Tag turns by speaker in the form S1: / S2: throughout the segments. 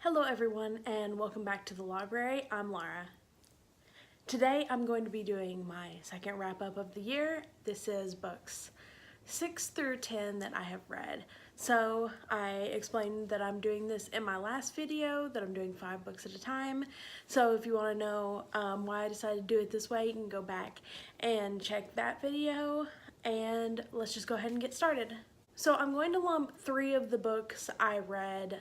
S1: Hello everyone and welcome back to the library. I'm Lara. Today I'm going to be doing my second wrap up of the year. This is books 6 through 10 that I have read. So I explained that I'm doing this in my last video, that I'm doing 5 books at a time. So if you want to know why I decided to do it this way, you can go back and check that video, and let's just go ahead and get started. So I'm going to lump 3 of the books I read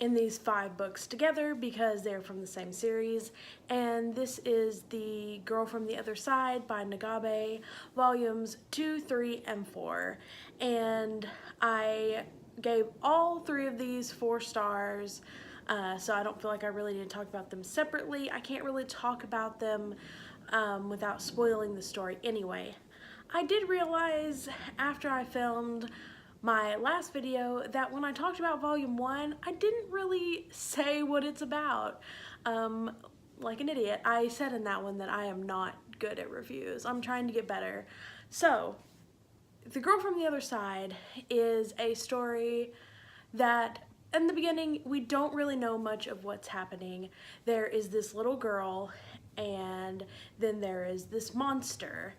S1: in these 5 books together because they're from the same series, and this is The Girl from the Other Side by Nagabe, volumes 2, 3, and 4, and I gave all 3 of these 4 stars, so I don't feel like I really need to talk about them separately. I can't really talk about them without spoiling the story anyway. I did realize after I filmed my last video that when I talked about volume 1, I didn't really say what it's about. Like an idiot. I said in that one that I am not good at reviews. I'm trying to get better. So, The Girl from the Other Side is a story that in the beginning we don't really know much of what's happening. There is this little girl and then there is this monster.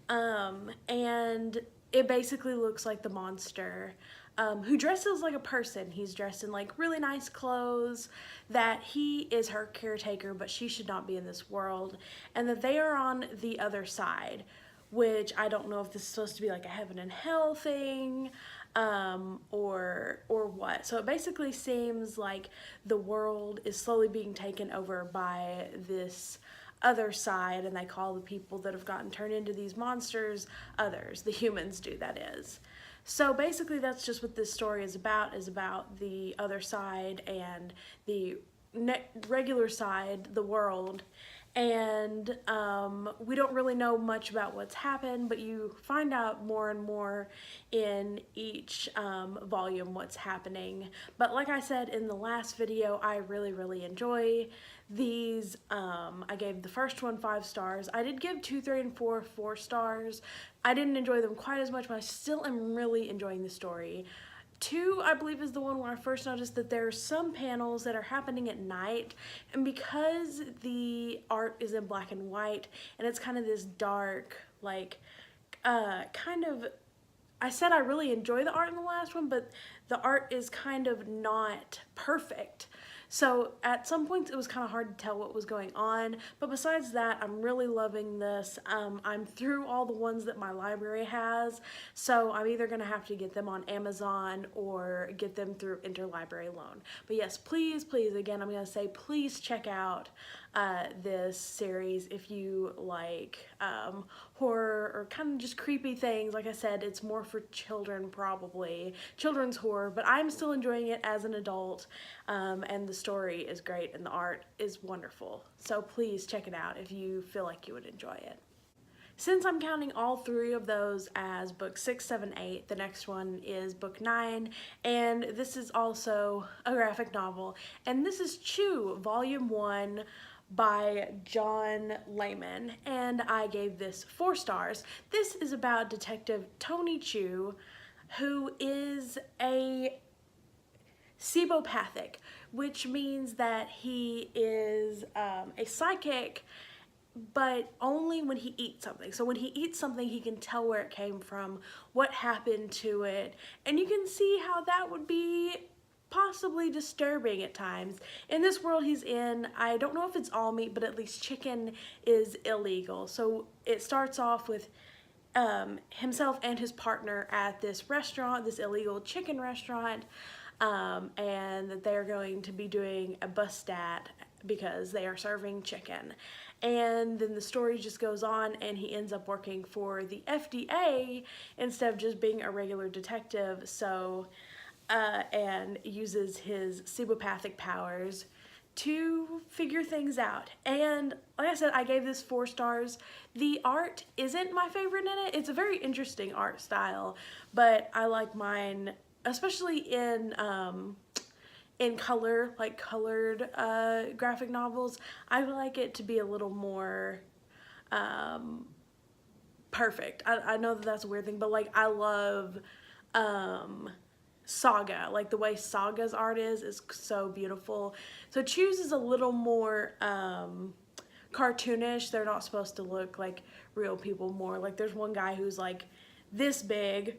S1: And it basically looks like the monster, who dresses like a person. He's dressed in like really nice clothes, that he is her caretaker, but she should not be in this world, and that they are on the other side, which I don't know if this is supposed to be like a heaven and hell thing, or what. So it basically seems like the world is slowly being taken over by this other side, and they call the people that have gotten turned into these monsters others. The humans do, that is. So basically that's just what this story is about the other side and the regular side, the world. And we don't really know much about what's happened, but you find out more and more in each volume what's happening. But like I said in the last video, I really enjoy these. I gave the first one 5 stars. I did give 2, 3, and 4 4 stars. I didn't enjoy them quite as much, but I still am really enjoying the story. 2, I believe, is the one where I first noticed that there are some panels that are happening at night, and because the art is in black and white and it's kind of this dark, like, kind of, I said I really enjoy the art in the last one, but the art is kind of not perfect. So at some points it was kind of hard to tell what was going on, but besides that, I'm really loving this. I'm through all the ones that my library has, so I'm either going to have to get them on Amazon or get them through interlibrary loan. But yes, please, again, I'm going to say please check out this series if you like horror or kind of just creepy things. Like I said, it's more for children, probably children's horror, but I'm still enjoying it as an adult, and the story is great and the art is wonderful. So please check it out if you feel like you would enjoy it. Since I'm counting all 3 of those as book 6, 7, 8, the next one is book 9, and this is also a graphic novel, and this is Chew, volume 1 by John Layman, and I gave this 4 stars. This is about Detective Tony Chew, who is a sebopathic, which means that he is a psychic, but only when he eats something. So when he eats something, he can tell where it came from, what happened to it, and you can see how that would be possibly disturbing at times. In this world he's in, I don't know if it's all meat, but at least chicken is illegal. So it starts off with himself and his partner at this restaurant, this illegal chicken restaurant, and that they're going to be doing a bust at because they are serving chicken. And then the story just goes on, and he ends up working for the FDA instead of just being a regular detective, so and uses his sebopathic powers to figure things out. And like I said, I gave this 4 stars. The art isn't my favorite in it. It's a very interesting art style, but I like mine, especially in color, like colored graphic novels. I like it to be a little more perfect. I know that that's a weird thing, but like I love Saga, like the way Saga's art is so beautiful. So Choose is a little more cartoonish. They're not supposed to look like real people more. Like there's one guy who's like this big,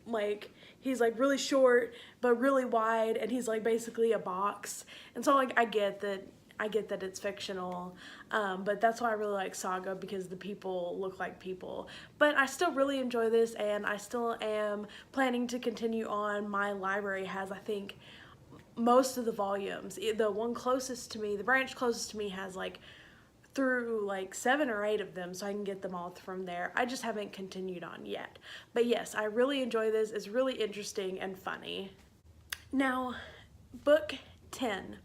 S1: like he's like really short but really wide, and he's like basically a box. And so like I get that it's fictional, but that's why I really like Saga, because the people look like people. But I still really enjoy this, and I still am planning to continue on. My library has, I think, most of the volumes. The one closest to me, the branch closest to me, has like through like 7 or 8 of them, so I can get them all from there. I just haven't continued on yet. But yes, I really enjoy this. It's really interesting and funny. Now, book 10.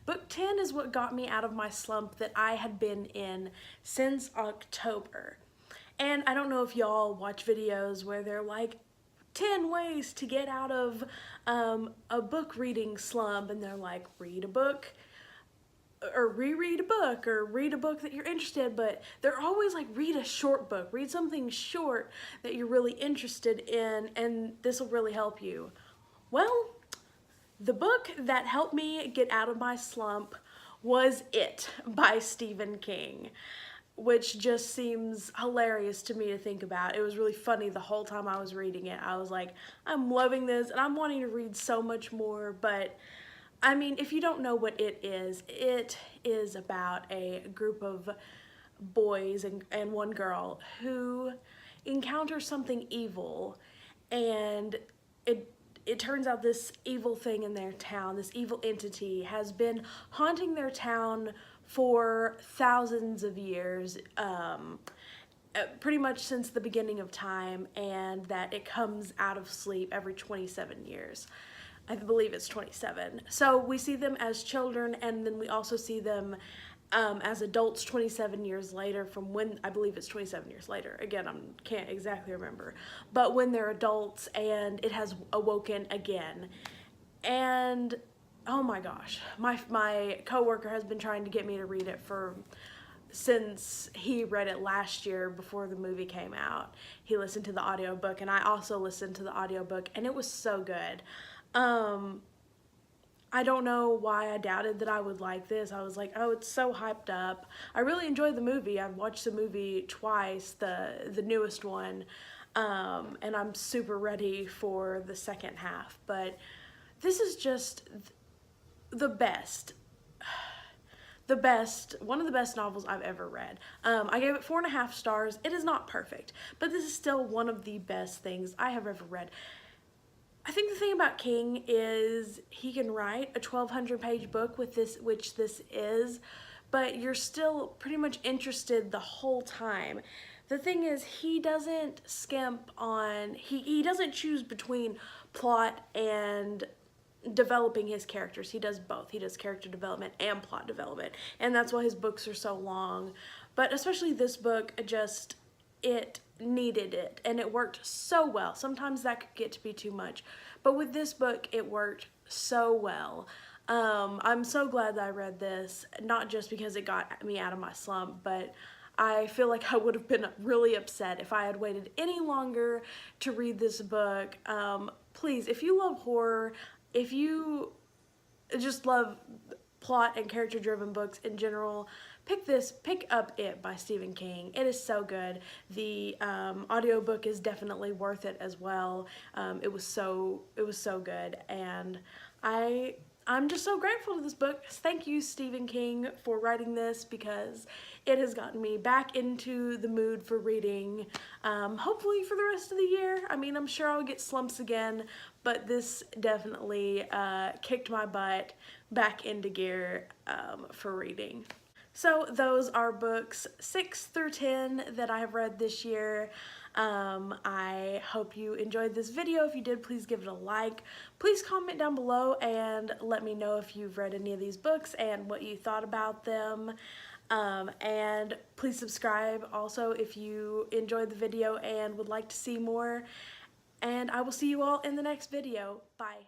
S1: Book 10 is what got me out of my slump that I had been in since October. And I don't know if y'all watch videos where they're like 10 ways to get out of a book reading slump, and they're like, read a book or reread a book or read a book that you're interested in, but they're always like, read a short book, read something short that you're really interested in, and this will really help you. Well, the book that helped me get out of my slump was It by Stephen King, which just seems hilarious to me to think about. It was really funny the whole time I was reading it. I was like, I'm loving this and I'm wanting to read so much more. But I mean, if you don't know what it is about a group of boys and one girl who encounter something evil, and it turns out this evil thing in their town, this evil entity, has been haunting their town for thousands of years, pretty much since the beginning of time, and that it comes out of sleep every 27 years. I believe it's 27. So we see them as children, and then we also see them as adults 27 years later, from when, I believe it's 27 years later. Again, I can't exactly remember. But when they're adults, and it has awoken again. And oh my gosh, my coworker has been trying to get me to read it since he read it last year before the movie came out. He listened to the audiobook, and I also listened to the audiobook, and it was so good. I don't know why I doubted that I would like this. I was like, oh, it's so hyped up. I really enjoyed the movie. I've watched the movie twice, the newest one, and I'm super ready for the second half. But this is just the best. One of the best novels I've ever read. I gave it 4.5 stars. It is not perfect, but this is still one of the best things I have ever read. I think the thing about King is he can write a 1,200-page book with this, which this is, but you're still pretty much interested the whole time. The thing is, he doesn't skimp on, he doesn't choose between plot and developing his characters. He does both. He does character development and plot development, and that's why his books are so long. But especially this book, it needed it, and it worked so well. Sometimes that could get to be too much, but with this book it worked so well. I'm so glad that I read this, not just because it got me out of my slump, but I feel like I would have been really upset if I had waited any longer to read this book. Please, if you love horror, if you just love plot and character driven books in general, pick up It by Stephen King. It is so good. The audiobook is definitely worth it as well. It was so good, and I'm just so grateful to this book. Thank you, Stephen King, for writing this, because it has gotten me back into the mood for reading, hopefully for the rest of the year. I mean, I'm sure I'll get slumps again, but this definitely kicked my butt back into gear for reading. So those are books 6 through 10 that I have read this year. I hope you enjoyed this video. If you did, please give it a like. Please comment down below and let me know if you've read any of these books and what you thought about them. And please subscribe also if you enjoyed the video and would like to see more. And I will see you all in the next video. Bye.